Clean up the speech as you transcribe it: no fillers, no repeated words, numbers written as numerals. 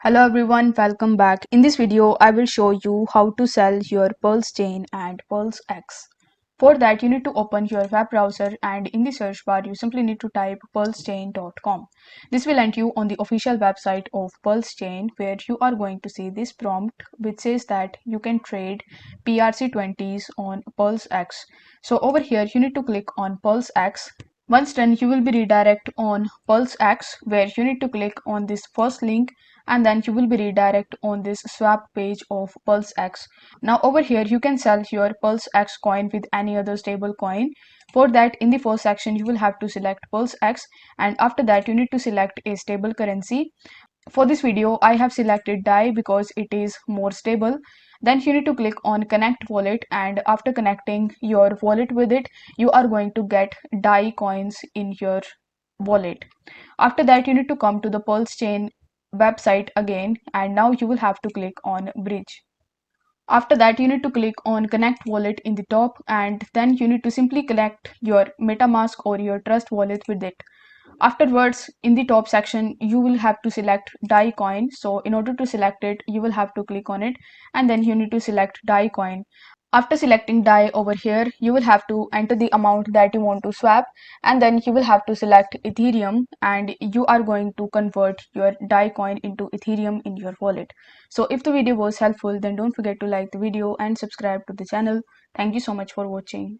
Hello everyone, welcome back. In this video, I will show you how to sell your PulseChain and PulseX. For that, you need to open your web browser and in the search bar, you simply need to type pulsechain.com. This will land you on the official website of PulseChain where you are going to see this prompt which says that you can trade PRC20s on PulseX. So over here, you need to click on PulseX. Once done, you will be redirected on PulseX where you need to click on this first link and then you will be redirect on this swap page of PulseX. Now over here you can sell your PulseX coin with any other stable coin. For that, in the first section you will have to select PulseX and after that you need to select a stable currency. For this video I have selected DAI because it is more stable. Then you need to click on connect wallet and after connecting your wallet with it, you are going to get DAI coins in your wallet. After that, you need to come to the PulseChain website again and now you will have to click on bridge. After that, you need to click on connect wallet in the top and then you need to simply connect your MetaMask or your Trust wallet with it. Afterwards, in the top section, you will have to select DAI coin. So in order to select it, you will have to click on it and then you need to select DAI coin. After selecting DAI over here, you will have to enter the amount that you want to swap and then you will have to select Ethereum and you are going to convert your DAI coin into Ethereum in your wallet. So if the video was helpful, then don't forget to like the video and subscribe to the channel. Thank you so much for watching.